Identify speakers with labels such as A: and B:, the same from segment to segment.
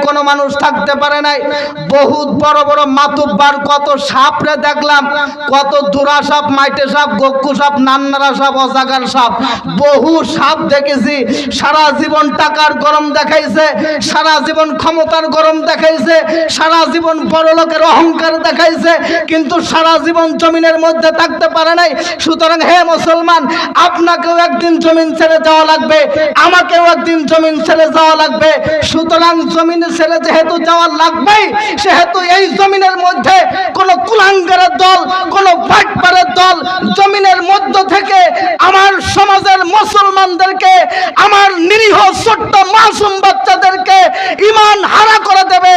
A: কোনো মানুষ থাকতে পারে নাই। বহুত বড় বড় মাতুব্বার কত সাপরে দেখলাম, কত দুরা সাপ, মাইটে সাপ, গক্কু সাপ, নান্নারা সাপ, অজাগার সাপ, বহু সাপ দেখেছি। সারা জীবন টাকার গরম দেখাইছে, সারা জীবন ক্ষমতার গরম দেখাইছে, সারা জীবন বড়লোকের অহংকার দেখাইছে, কিন্তু সারা জীবন জমিনের মধ্যে থাকতে পারে নাই। সুতরাং হে মুসলমান, আপনাকেও একদিন জমিন ছেড়ে যাওয়া লাগবে, আমাকেও একদিন জমিন ছেড়ে যাওয়া লাগবে। সুতরাং জমিনে ছেড়ে যেহেতু যাওয়া লাগবেই, সেহেতু এই জমিনের মধ্যে কোন কুলাঙ্গারের দল, কোন বাটপারের দল জমিনের মধ্য থেকে আমার সমাজের মুসলমানদেরকে, আমার নিরীহ ছোট্ট মাসুম বাচ্চাদেরকে ঈমান হারা করে দেবে।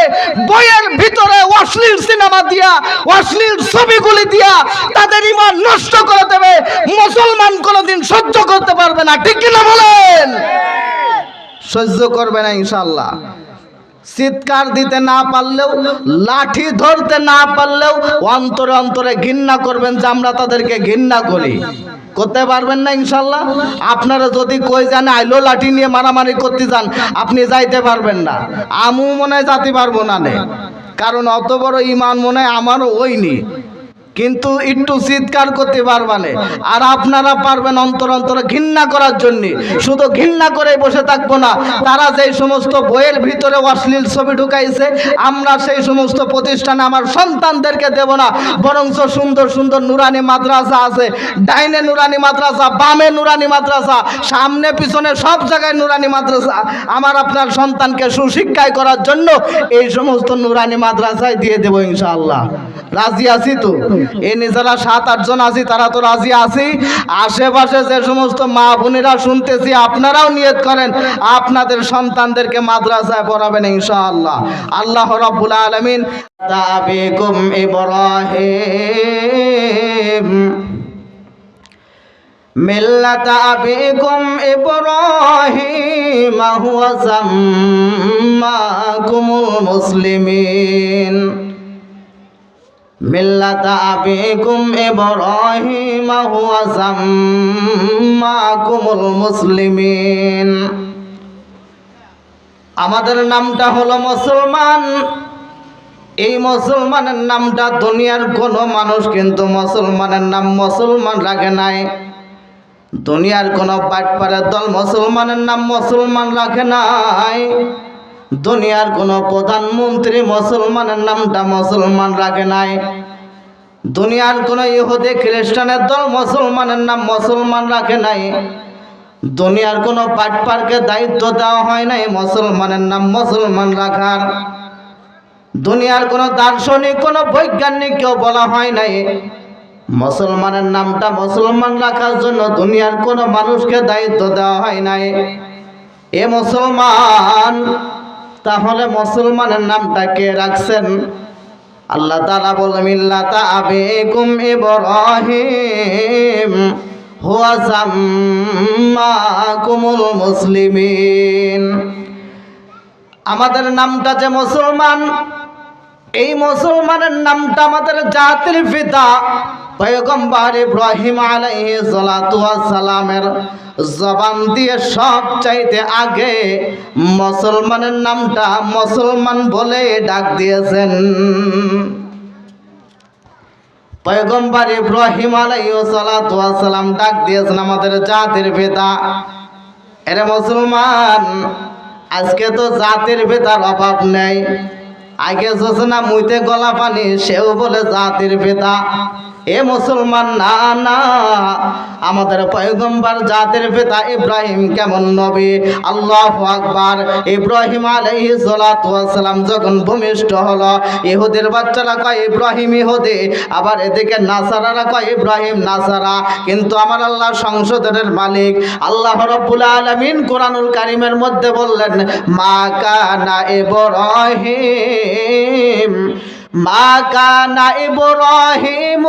A: বইয়ের ভিতরে অশ্লীল সিনেমা দিয়া, অশ্লীল ছবিগুলি দিয়া তাদের ঈমান নষ্ট করে দেবে। মুসলমান কোনোদিন সহ্য করতে পারবে না, ঠিক কিনা বলেন? সহ্য করবে না ইনশাআল্লাহ। চিৎকার দিতে না পারলেও, লাঠি ধরতে না পারলেও অন্তরে অন্তরে ঘৃণা করবেন যে আমরা তাদেরকে ঘৃণা করি। করতে পারবেন না ইনশাল্লাহ। আপনারা যদি কই যান আইলো লাঠি নিয়ে মারামারি করতে যান, আপনি যাইতে পারবেন না। আমু মনে হয় যাতে পারবো না, কারণ অত বড় ঈমান মনে হয় আমারও ওইনি, কিন্তু একটু চিৎকার করতে পারবানে। আর আপনারা পারবেন অন্তর অন্তরে ঘৃণা করার জন্য। শুধু ঘৃণা করে বসে থাকবো না। তারা যেই সমস্ত বইয়ের ভিতরে অশ্লীল ছবি ঢুকাইছে, আমরা সেই সমস্ত প্রতিষ্ঠানে আমার সন্তানদেরকে দেব না। বরঞ্চ সুন্দর সুন্দর নুরানি মাদ্রাসা আছে, ডাইনে নুরানি মাদ্রাসা, বামে নুরানি মাদ্রাসা, সামনে পিছনে সব জায়গায় নুরানি মাদ্রাসা। আমার আপনার সন্তানকে সুশিক্ষায় করার জন্য এই সমস্ত নুরানি মাদ্রাসায় দিয়ে দেবো ইনশাআল্লাহ। রাজি আছি তো? এই নিজেরা 7-8 জন আছি, তারা তো রাজি আছি। আশেপাশে যে সমস্ত মা বোনেরা শুনতেছি, আপনারাও নিয়ত করেন আপনাদের সন্তানদেরকে মাদ্রাসায় পড়াবেন ইনশাআল্লাহ। আল্লাহ রাব্বুল আলামিন তাবিকুম ইব্রাহিম মিল্লাতা আবিকুম ইব্রাহিম হুয়া সাম্মাকুমুল মুসলিমিন মিল্লাতা আবিকুম ইব্রাহিম হুয়া সাম্মাকুমুল মুসলিমিন। আমাদের নামটা হলো মুসলমান। এই মুসলমানের নামটা দুনিয়ার কোনো মানুষ কিন্তু মুসলমানের নাম মুসলমান রাখে নাই। দুনিয়ার কোনো বাটপারের দল মুসলমানের নাম মুসলমান রাখে নাই। দুনিয়ার কোনো প্রধানমন্ত্রী মুসলমানের নামটা মুসলমান রাখে নাই। দুনিয়ার কোনো ইহুদি খ্রিস্টানের দল মুসলমানের নাম মুসলমান রাখে নাই। দুনিয়ার কোনো বাটপারকে দায়িত্ব দেওয়া হয় নাই মুসলমানের নাম মুসলমান রাখার। দুনিয়ার কোনো দার্শনিক, কোনো বৈজ্ঞানিককেও বলা হয় নাই মুসলমানের নামটা মুসলমান রাখার জন্য। দুনিয়ার কোনো মানুষকে দায়িত্ব দেওয়া হয় নাই। এ মুসলমান, তাহলে মুসলমানের নামটা কে রাখছেন? আল্লাহ তাআলা বলেন মিল্লাতা আবিকুম ইব্রাহিম হুয়া সাম্মাকুমুল মুসলিমিন। আমাদের নামটা যে মুসলমান, এই মুসলমানের নামটা আমাদের জাতির পিতা পয়গম্বর ইব্রাহিম আলাইহিস সালাতু ওয়াস সালামের জবান দিয়ে সবচাইতে আগে মুসলমানের নামটা মুসলমান বলে ডাক দিয়েছেন। পয়গম্বর ইব্রাহিম আলাইহিস সালাতু ওয়াস সালাম ডাক দিয়েছেন আমাদের জাতির পিতা। এরে মুসলমান, আজকে তো জাতির পিতার অভাব নেই। আগে যোজনা মুইতে গলা পানি, সেও বলে জাতির পিতা। এ মুসলমান, না না, আমাদের পয়গম্বর জাতির পিতা ইব্রাহিম কেমন নবী! আল্লাহু আকবার। ইব্রাহিম আলাইহিস সালাতু ওয়াস সালাম যখন ভূমিষ্ঠ হলো, ইহুদির বাচ্চারা কয় ইব্রাহিম ইহুদি, আবার এদিকে নাসারারা কয় ইব্রাহিম নাসারা। কিন্তু আমার আল্লাহ সংসদের মালিক আল্লাহ রাব্বুল আলামিন কোরআনুল কারীমের মধ্যে বললেন মা কানা ইব্রাহিম মা কানা ইব্রাহিম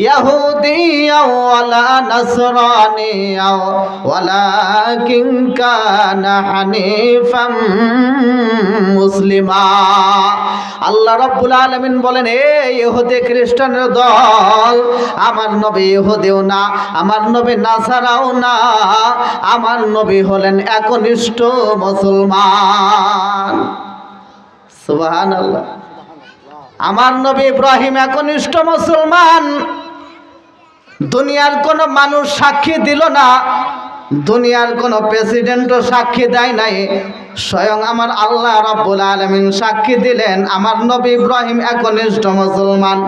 A: ইয়াহুদিয়া ওয়ালা নাসরানিয়া ওয়ালাকিন কানা হানিফাম মুসলিমা। আল্লাহ রাব্বুল আলামিন বলেন, এ ইহুদি খ্রিস্টানের দল, আমার নবী ইহুদিও না, আমার নবী নাসারাও না, আমার নবী হলেন একনিষ্ঠ মুসলমান। সুবহানাল্লাহ। আমার নবী ইব্রাহিম একনিষ্ঠ মুসলমান। দুনিয়ার কোনো মানুষ সাক্ষী দিল না, দুনিয়ার কোনো প্রেসিডেন্টও সাক্ষী দেয় নাই, স্বয়ং আমার আল্লাহ রাব্বুল আলামিন সাক্ষী দিলেন আমার নবী ইব্রাহিম একনিষ্ঠ মুসলমান।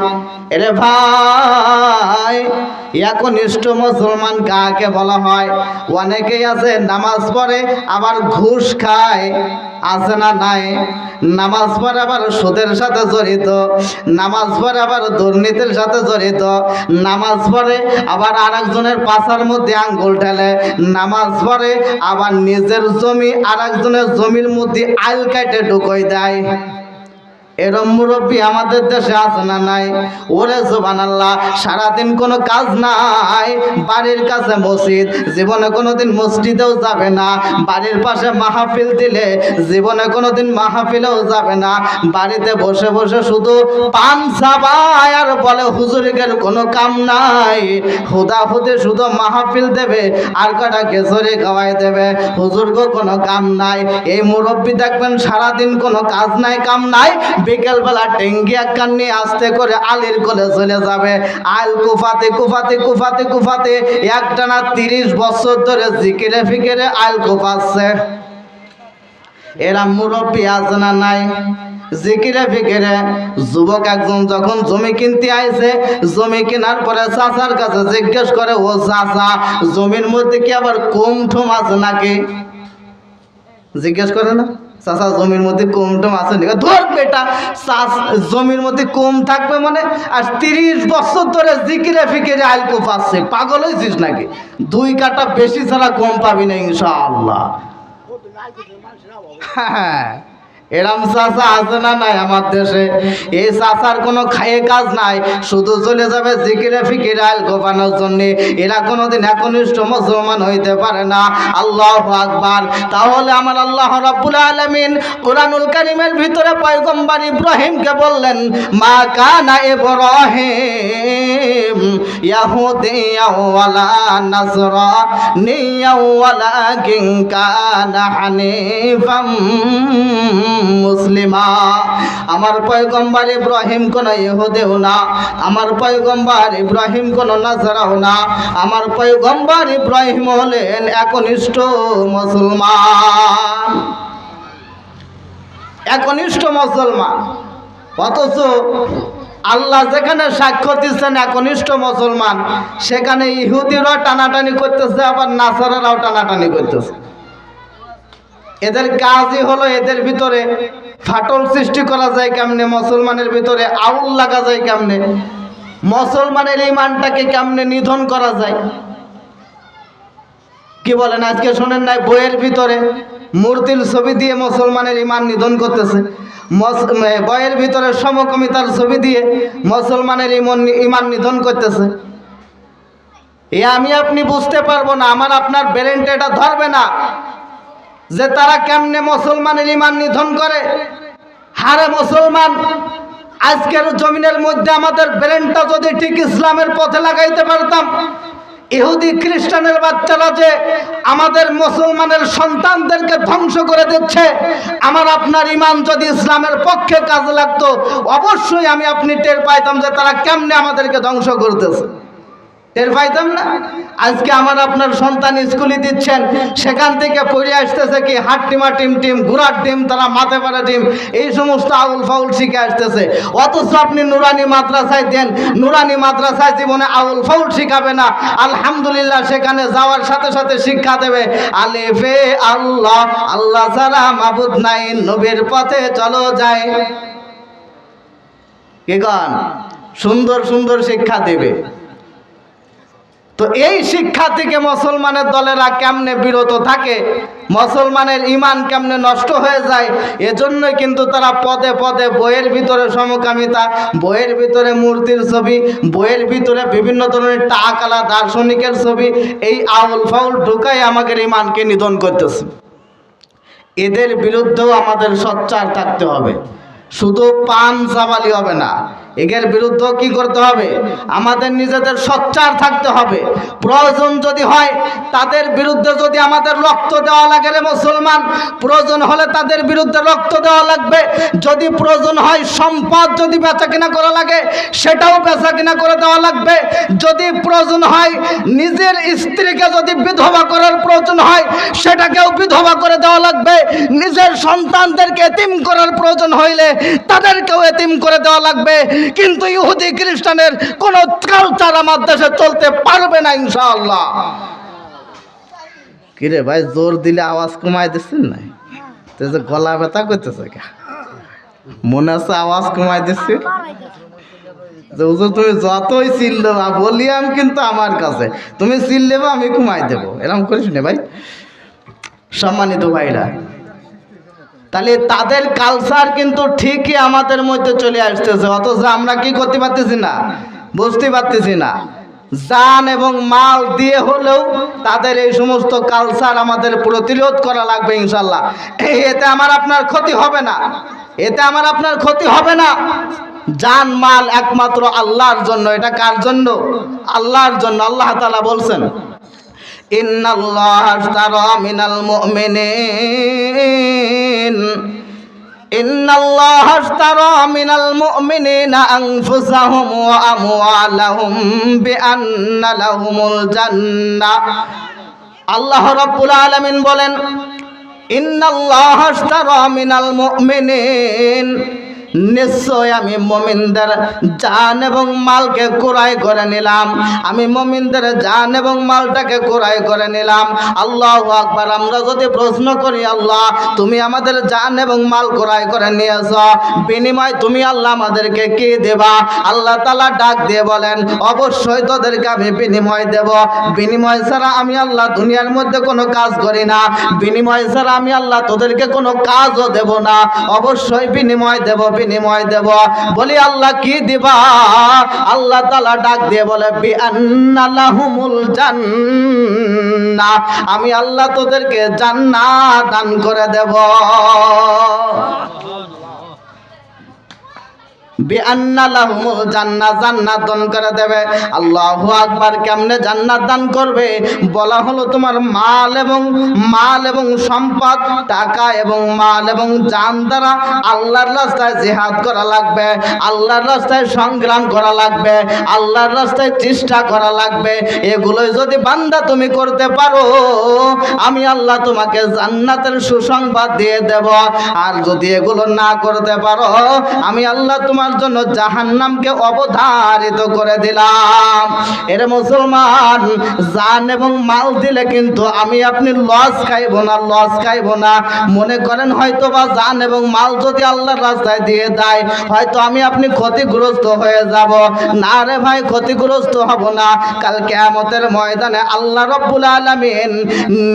A: এরে ভাই, একনিষ্ঠ মুসলমান কাকে বলা হয়? অনেকেই আছে নামাজ পড়ে আবার ঘুষ খায়, আছে না নাই? নামাজ পড়ে আবার সুদের সাথে জড়িত, নামাজ পড়ে আবার দুর্নীতির সাথে জড়িত, নামাজ পড়ে আবার আরেকজনের পাছার মধ্যে আঙ্গুল ঢেলে, নামাজ পড়ে আবার নিজের জমি আরেকজনের জমির মধ্যে আইল কাটে ঢুকই দেয়। এরম মুরব্বী আমাদের দেশে আছে না নাই? ওরে সুবহানাল্লাহ, সারাদিন কোনো কাজ নাই, বাড়ির কাছে মসজিদ, জীবনে কোনোদিন মসজিদেও যাবে না, বাড়ির পাশে মাহফিল দিলে জীবনে কোনোদিন মাহফিলেও যাবে না, বাড়িতে বসে বসে শুধু পান চাবায় আর বলে হুজুরের কোনো কাম নাই, হুদাহুদি শুধু মাহফিল দেবে আর কটা খেচড়ি খাওয়াই দেবে, হুজুরকে কোনো কাম নাই। এই মুরব্বী দেখবেন সারাদিন কোনো কাজ নাই, কাম নাই, বিকেলবেলা টেঙ্গি একখান নিয়ে আস্তে করে আলীর কোলে চলে যাবে, আল কুফাতে কুফাতে কুফাতে কুফাতে একটানা 30 বছর ধরে জিকিরে ফিকিরে আল কুফাচ্ছে। এরা মুরব্বী আছে না নাই? জিকিরে ফিকিরে। যুবক একজন যখন জমি কিনতে আইছে, জমি কেনার পরে চাচার কাছে জিজ্ঞেস করে, ও চাচা, জমির মধ্যে কি আবার কম ঠুম আছে নাকি? জিজ্ঞেস করে না, চাচা জমির মধ্যে কম টম আছে নাকি? ধর বেটা, জমির মধ্যে কম থাকবে মানে? আর 30 বছর ধরে জিকিরে ফিকিরে আলকো পাচ্ছে, পাগল হয়েছিস নাকি? 2 কাটা বেশি ছাড়া কম পাবি না ইনশাআল্লাহ। হ্যাঁ, এরম চাচা আছে না নাই আমার দেশে? এই চাচার কোনো খায়ে কাজ নাই, শুধু চলে যাবে জিকিরে ফিকিরে আল গোপানোর জন্য। এরা কোনোদিন একনিষ্ঠ মুসলমান হইতে পারে না। আল্লাহু আকবার। তাহলে আমার আল্লাহ রাব্বুল আলামিন কোরআনুল কারীমের ভিতরে পয়গম্বর ইব্রাহিমকে বললেন, মা কানা ইব্রাহিম ইয়াহুদিয়া ওয়ালা নাসরানিয়া ওয়ালাকিন কানা হানিফাম মুসলিমা। আমার পয়গম্বর ইব্রাহিম কোন ইহুদিও না, আমার পয়গম্বর ইব্রাহিম কোন নাসারাও না, আমার পয়গম্বর ইব্রাহিম হলেন একনিষ্ঠ মুসলমান, একনিষ্ঠ মুসলমান। অথচ আল্লাহ যেখানে সাক্ষ্য দিচ্ছেন একনিষ্ঠ মুসলমান, সেখানে ইহুদিরাও টানাটানি করতেছে, আবার নাসারারাও টানাটানি করতেছে। এদের কাজই হলো এদের ভিতরে ফাটল সৃষ্টি করা যায় কেমনে, মুসলমানের ভিতরে আউল লাগা যায় কেমনে, মুসলমানের ইমানটাকে কেমনে নিধন করা যায়। কি বলেন? আজকে শোনেন নাই, বইয়ের ভিতরে মূর্তির ছবি দিয়ে মুসলমানের ইমান নিধন করতেছে, বইয়ের ভিতরে সমকামিতার ছবি দিয়ে মুসলমানের ইমান নিধন করতেছে। এ আমি আপনি বুঝতে পারবো না, আমার আপনার ব্রেনটা এটা ধরবে না যে তারা কেমনে মুসলমানের ইমান নিধন করে। হারে মুসলমান, আজকের জমিনের মধ্যে আমাদের ব্রেনটা যদি ঠিক ইসলামের পথে লাগাইতে পারতাম, ইহুদি খ্রিস্টানের বাচ্চারা যে আমাদের মুসলমানের সন্তানদেরকে ধ্বংস করে দিচ্ছে, আমার আপনার ইমান যদি ইসলামের পক্ষে কাজে লাগতো, অবশ্যই আমি আপনি টের পাইতাম যে তারা কেমনে আমাদেরকে ধ্বংস করতেছে। টের পাইতাম না? আজকে আমার আপনার সন্তান স্কুলে দিচ্ছেন, সেখান থেকে পড়ে আসতেছে কি হাট্টিমা টিম টিম, ঘোড়ার টিম, তারা মাথে পাড়া টিম, এই সমস্ত আউল ফাউল শিখে আসতেছে। অথচ আপনি নুরানি মাদ্রাসায় দেন, নুরানি মাদ্রাসায় জীবনে আউল ফাউল শিখাবে না। আলহামদুলিল্লাহ, সেখানে যাওয়ার সাথে সাথে শিক্ষা দেবে আলিফে আল্লাহ, আল্লাহ ছাড়া মাবুদ নাই, নবীর পথে চলো যায়। কি গান সুন্দর সুন্দর শিক্ষা দেবে। তো এই শিক্ষা থেকে মুসলমানের দলেরা কেমনে বিরত থাকে, মুসলমানের ইমান কেমনে নষ্ট হয়ে যায়, এজন্যই কিন্তু তারা পদে পদে বইয়ের ভিতরে সমকামিতা, বইয়ের ভিতরে মূর্তির ছবি, বইয়ের ভিতরে বিভিন্ন ধরনের টাকালা দার্শনিকের ছবি, এই আউল ফাউল ঢুকাই আমাদের ইমানকে নিধন করতেছে। এদের বিরুদ্ধেও আমাদের সোচ্চার থাকতে হবে। শুধু পান চাবালি হবে না, এর বিরুদ্ধে কি করতে হবে? আমাদের নিজেদের সোচ্চার থাকতে হবে। প্রয়োজন যদি হয় তাদের বিরুদ্ধে যদি আমাদের রক্ত দেওয়া লাগে রে মুসলমান, প্রয়োজন হলে তাদের বিরুদ্ধে রক্ত দেওয়া লাগবে। যদি প্রয়োজন হয় সম্পদ যদি বেচা কিনা করা লাগে সেটাও বেচা কিনা করে দেওয়া লাগবে। যদি প্রয়োজন হয় নিজের স্ত্রীকে যদি বিধবা করার প্রয়োজন হয় সেটাকেও বিধবা করে দেওয়া লাগবে। নিজের সন্তানদেরকে এতিম করার প্রয়োজন হইলে তাদেরকেও এতিম করে দেওয়া লাগবে। কিন্তু ইহুদি খ্রিস্টানের কোনো কালচার আমার দেশে চলতে পারবে না ইনশাআল্লাহ। কিরে ভাই, জোর দিলে আওয়াজ কমাই দিচ্ছেন না? তো যে গলা ব্যথা করতেছে, মনে আছে আওয়াজ কমাই দিচ্ছে? তুমি যতই চিল্লে বা বলিয়াম, কিন্তু আমার কাছে তুমি চিল্লে বা আমি কমাই দেবো, এরকম করিস না ভাই। সম্মানিত ভাইরা, তাহলে তাদের কালচার কিন্তু ঠিকই আমাদের মধ্যে চলে আসতেছে, অথচ আমরা কি করতে পারতেছি না, বুঝতে পারতেছি না। জান এবং মাল দিয়ে হলেও তাদের এই সমস্ত কালচার আমাদের প্রতিরোধ করা লাগবে ইনশাল্লাহ। এতে আমার আপনার ক্ষতি হবে না, এতে আমার আপনার ক্ষতি হবে না। জান মাল একমাত্র আল্লাহর জন্য। এটা কার জন্য? আল্লাহর জন্য। আল্লাহ তাআলা বলছেন, ইন্নাল্লাহা আশতারা মিনাল মুমিনিন ইন্নাল্লাহা আশতারা মিনাল মুমিনিনা আনফুসাহুম ওয়া আমওয়ালাহুম বিআন্না লাহুমুল জান্নাহ। আল্লাহ রাব্বুল আলামিন বলেন, ইন্নাল্লাহা আশতারা মিনাল মুমিনিন, নিশ্চয় আমি মুমিনদের জান এবং মালকে ক্রয় করে নিলাম। আমি মুমিনদের জান এবং মালটাকে ক্রয় করে নিলাম। আল্লাহু আকবার। আমরা যদি প্রশ্ন করি, আল্লাহ তুমি আমাদের জান এবং মাল ক্রয় করে নিয়েছ, বিনিময় তুমি আল্লাহ আমাদেরকে কি দেবা? আল্লাহ তাআলা ডাক দিয়ে বলেন, অবশ্যই তোদেরকে আমি বিনিময় দেব। বিনিময় ছাড়া আমি আল্লাহ দুনিয়ার মধ্যে কোনো কাজ করি না। বিনিময় ছাড়া আমি আল্লাহ তোদেরকে কোনো কাজও দেব না। অবশ্যই বিনিময় দেব, বিনিময় দেব। বলি আল্লাহ কি দিবা? আল্লাহ তাআলা ডাক দিয়ে বলে, বিআন্না লাহুমুল জান্নাহ, আমি আল্লাহ তোদেরকে জান্নাত দান করে দেব। বিআন্না লাহুমুল জান্নাহ, জান্নাত দান করে দেবে। আল্লাহু আকবার। কেমনে জান্নাত দান করবে? বলা হলো তোমার মাল এবং সম্পদ, টাকা এবং মাল এবং জান দ্বারা আল্লাহর রাস্তায় জিহাদ করা লাগবে, আল্লাহর রাস্তায় সংগ্রাম করা লাগবে, আল্লাহর রাস্তায় চেষ্টা করা লাগবে। এগুলোই যদি বান্দা তুমি করতে পারো, আমি আল্লাহ তোমাকে জান্নাতের সুসংবাদ দিয়ে দেব। আর যদি এগুলো না করতে পারো, আমি আল্লাহ তোমার জন্য জাহান্নামকে অবধারিত করে দিলাম। এর মুসলমান, জান এবং মাল দিলে কিন্তু আমি আপনি লস খাইব না, লস খাইব না। মনে করেন হয়তো বা জান এবং মাল যদি আল্লাহর রাস্তায় দিয়ে দেয়, হয়তো আমি আপনি ক্ষতিগ্রস্ত হয়ে যাব। না রে ভাই, ক্ষতিগ্রস্ত হব না। কাল কিয়ামতের ময়দানে আল্লাহ রাব্বুল আলামিন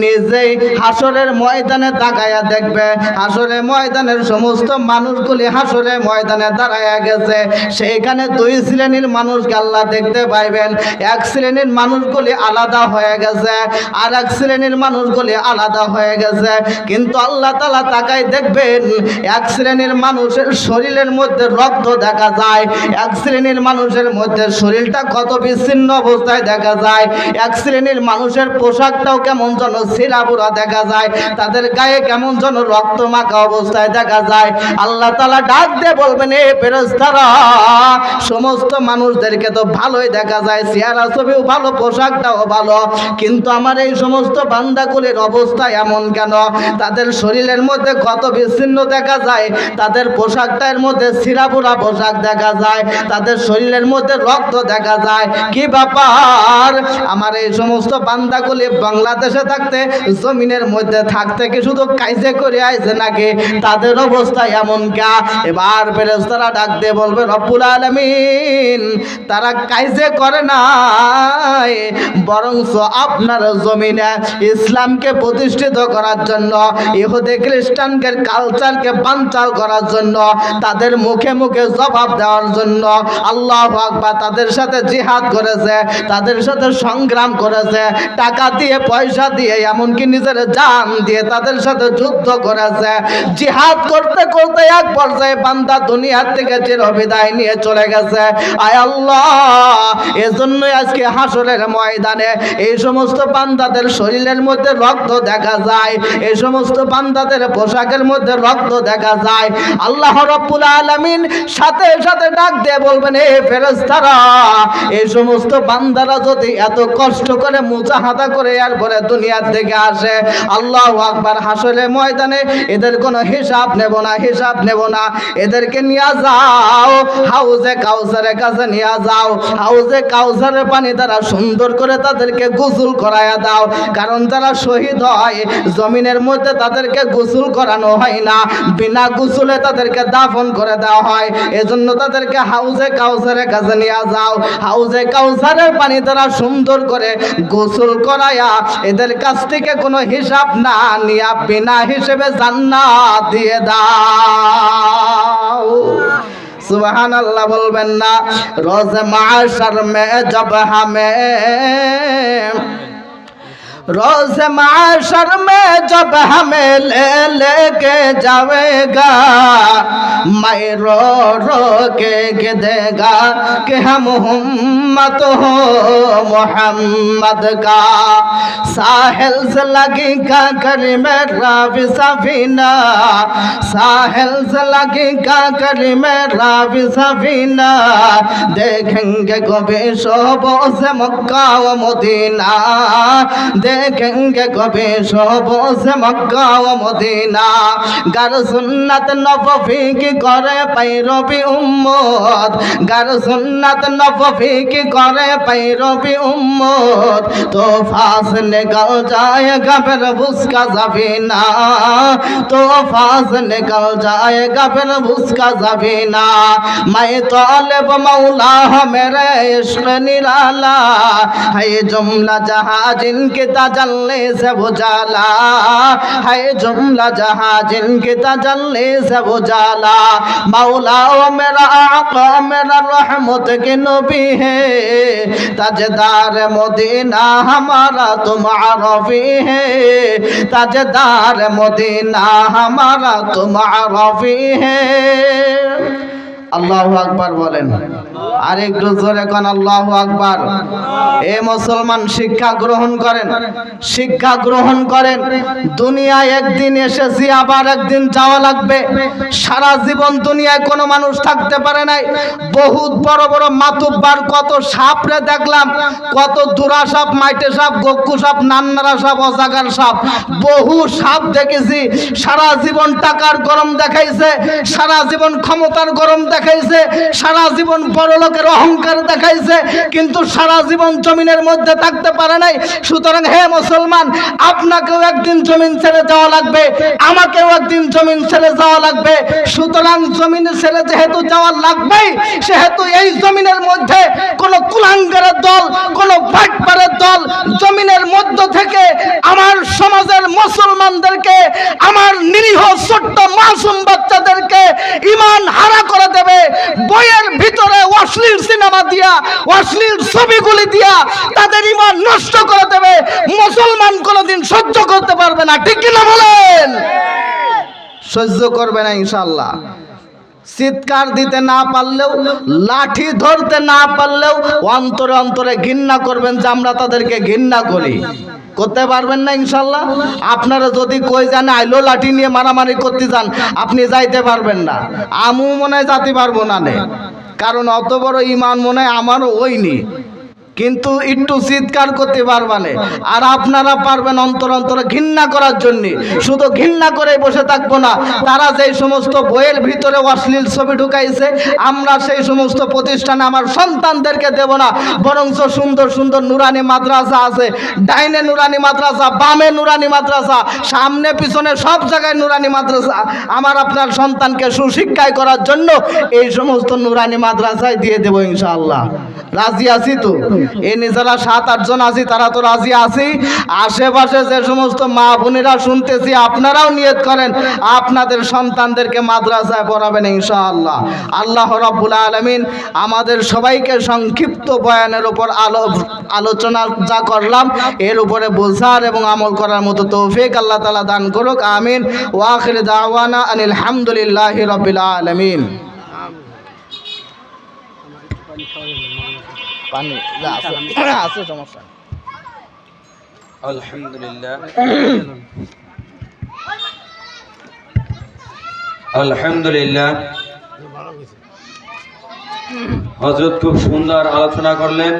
A: নিজেই হাসরের ময়দানে তাকায়া দেখবে। হাসরের ময়দানের সমস্ত মানুষগুলি হাসরের ময়দানে দাঁড়ায় গেছে। সেইখানে দুই শ্রেণীর মানুষকে আল্লাহ দেখতে পাইবেন। এক শ্রেণীর মানুষগুলি আলাদা হয়ে গেছে, আর এক শ্রেণীর মানুষগুলি আলাদা হয়ে গেছে। কিন্তু আল্লাহ তাআলা তাকায় দেখবেন, এক শ্রেণীর মানুষের শরীরের মধ্যে রক্ত দেখা যায়, এক শ্রেণীর মানুষের মধ্যে শরীরটা কত বিচ্ছিন্ন অবস্থায় দেখা যায়, এক শ্রেণীর মানুষের পোশাকটাও কেমন যেন ছিঁড়াবুড়া দেখা যায়, তাদের গায়ে কেমন যেন রক্ত মাখা অবস্থায় দেখা যায়। আল্লাহ তাআলা ডাক দিয়ে বলবেন, এ ফেরেশতারা, সমস্ত মানুষদেরকে তো ভালোই দেখা যায়, চেহারা ছবিও ভালো, পোশাকটাও ভালো, কিন্তু আমার এই সমস্ত বান্দাগুলির অবস্থা এমন কেন? তাদের শরীরের মধ্যে কত বিচ্ছিন্ন দেখা যায়, তাদের পোশাকটার মধ্যে ছিঁড়াপুরা পোশাক দেখা যায়, তাদের শরীরের মধ্যে রক্ত দেখা যায়। কি ব্যাপার? আমার এই সমস্ত বান্দাগুলি বাংলাদেশে থাকতে, জমিনের মধ্যে থাকতে কি শুধু কাইজে করে আইছে নাকি? তাদের অবস্থা এমন কা? এবার ফেরেশতারা ডাক দিয়ে বলবে, রব্বুল আলামিন, তারা কাইজে করে নাই, বরঞ্চ আপনার জমিনে ইসলামকে প্রতিষ্ঠিত করার জন্য, ইহুদি খ্রিস্টানকে কালচারকে বানচাল করার জন্য, তাদের মুখে মুখে জবাব দেওয়ার জন্য আল্লাহু আকবার, তাদের সাথে জিহাদ করেছে, তাদের সাথে সংগ্রাম করেছে, টাকা দিয়ে, পয়সা দিয়ে, এমনকি নিজের জান দিয়ে তাদের সাথে যুদ্ধ করেছে। জিহাদ করতে করতে এক পর্যায়ে বান্দা দুনিয়ার থেকে চিরবিদায় নিয়ে চলে গেছে। আয় আল্লাহ, এজন্যই আজকে হাসরের ময়দানে এই সমস্ত বান্দাদের শরীরের মধ্যে রক্ত দেখা যায়, এই সমস্ত বান্দাদের পোশাকের মধ্যে রক্ত দেখা যায়। আল্লাহ রাব্বুল আলামিন সাথে সাথে ডাক দিয়ে বলবেন, এ ফেরেশতারা, এই সমস্ত বান্দারা যদি এত কষ্ট করে মুজাহাদা করে এরপরে দুনিয়ার থেকে আসে, আল্লাহু আকবার, হাসরের ময়দানে এদের কোনো হিসাব নেব না, হিসাব নেব না। এদেরকে নিয়ে যাও হাউজে কাউসারের কাছে নিয়ে যাও। হাউজে কাউসারের পানি দ্বারা সুন্দর করে তাদেরকে গোসল করায়া দাও। কারণ যারা শহীদ হয় জমিনের মধ্যে তাদেরকে গোসল করানো হয় না, বিনা গোসলে তাদেরকে দাফন করে দেওয়া হয়। এজন্য তাদেরকে হাউজে কাউসারের কাছে নিয়ে যাও। হাউজে কাউসারের পানি দ্বারা সুন্দর করে গোসল করায়া এদের কাছ থেকে কোনো হিসাব না নিয়া বিনা হিসেবে জান্নাত দিয়ে দাও। সুবহানাল্লাহ বলবেন না? রোজ মাশর মে জব হামে रोज माशर में जब हमें ले लेके जाएगा, मैं रो रो के देगा कि हम उम्मत हो मोहम्मद का। साहिल से लगी का करी मेरा भी सफीना, साहिल से लगी का करी मेरा भी सफीना, देखेंगे कभी शोबों से मक्का व मदीना, देखेंगे कभी शोबों से मक्का व मदीना। गर सुन्नत नबवी की करे पैरवी उम्मत, गर सुन्नत नबवी की करे पैरवी उम्मत, तो फास निकल जाएगा फिर उसका ज़बीना, तो फास निकल जाएगा फिर उसका ज़बीना। मैं तालिब मौला है मेरे इश्क़ निराला, है जुमला जहाँ जिनके तजल्ली से उजाला, है जुमला जहाँ जिनके तजल्ली से उजाला। मौला ओ मेरा आका मेरा रहमत के नबी है, ताजदार मदीना हमारा तुम आरफी है, ताजदार मदीना हमारा तुम आरफी है। আল্লাহু আকবার বলেন, আর একটু জোরে কোন আল্লাহু আকবার। এ মুসলমান, শিক্ষা গ্রহণ করেন, শিক্ষা গ্রহণ করেন। দুনিয়ায় একদিন এসেছি, আবার একদিন যাওয়া লাগবে। সারা জীবন দুনিয়ায় কোনো মানুষ থাকতে পারে নাই। বহুত বড় বড় মাতুব্বার কত সাপরে দেখলাম, কত দুরা সাপ, মাইটে সাপ, গক্কু সাপ, নান্নারা সাপ, অজাগার সাপ, বহু সাপ দেখেছি। সারা জীবন টাকার গরম দেখাইছে, সারা জীবন ক্ষমতার গরম দেখাইছে, সারা জীবন বড় লোকের অহংকার দেখাইছে, কিন্তু সারা জীবন জমিনের মধ্যে থাকতে পারে নাই। সুতরাং হে মুসলমান, আপনাকেও একদিন জমিন ছেড়ে যাওয়া লাগবে, আমাকেও একদিন জমিন ছেড়ে যাওয়া লাগবে। সুতরাং জমিন ছেড়ে যেহেতু যাওয়া লাগবেই, সেহেতু এই জমিনের মধ্যে কোন কুলাঙ্গারের দল, কোন বাটপারের দল জমিনের মধ্য থেকে আমার সমাজের মুসলমানদেরকে, আমার নিরীহ ছোট্ট মাসুম বাচ্চাদেরকে ঈমান হারা করে দেবে। বইয়ের ভিতরে অশ্লীল সিনেমা দিয়া, অশ্লীল ছবিগুলি দিয়া তাদের ঈমান নষ্ট করে দেবে। মুসলমান কোনোদিন সহ্য করতে পারবে না, ঠিক কিনা বলেন? সহ্য করবে না ইনশাআল্লাহ। চিৎকার দিতে না পারলেও, লাঠি ধরতে না পারলেও অন্তরে অন্তরে ঘৃণা করবেন যে আমরা তাদেরকে ঘৃণা করি। করতে পারবেন না ইনশাল্লাহ? আপনারা যদি কই জানে আইলো লাঠি নিয়ে মারামারি করতে যান, আপনি যাইতে পারবেন না। আমু মনে হয় যাতে পারবো না, কারণ অত বড় ঈমান মনে হয় আমারও হয়নি। কিন্তু একটু চিৎকার করতে পারবানে। আর আপনারা পারবেন অন্তর অন্তরে ঘৃণা করার জন্য। শুধু ঘৃণা করে বসে থাকবো না। তারা যে সমস্ত বইয়ের ভিতরে অশ্লীল ছবি ঢুকাইছে, আমরা সেই সমস্ত প্রতিষ্ঠানে আমার সন্তানদেরকে দেব না। বরঞ্চ সুন্দর সুন্দর নুরানি মাদ্রাসা আছে, ডাইনে নুরানি মাদ্রাসা, বামে নুরানি মাদ্রাসা, সামনে পিছনে সব জায়গায় নুরানি মাদ্রাসা। আমার আপনার সন্তানকে সুশিক্ষায় করার জন্য এই সমস্ত নুরানি মাদ্রাসায় দিয়ে দেবো ইনশাআল্লাহ। রাজি আছি তো? এই নিজেরা 7-8 জন আছি, তারা তো রাজি আছি। আশেপাশে যে সমস্ত মা বোনেরা শুনতেছি, আপনারাও নিয়ত করেন আপনাদের সন্তানদেরকে মাদ্রাসায় পড়াবেন ইনশাআল্লাহ। আল্লাহ রাব্বুল আলামিন আমাদের সবাইকে সংক্ষিপ্ত বয়ানের উপর আলোচনা যা করলাম এর উপরে বোঝার এবং আমল করার মতো তৌফিক আল্লাহ তাআলা দান করুক। আমিন। ওয়া আখির দাওয়ানা আনিল হামদুলিল্লাহি রাব্বিল আলামিন। পানি আছে সমস্যা নেই।
B: আলহামদুলিল্লাহ আলহামদুলিল্লাহ হযরত খুব সুন্দর আলোচনা করলেন।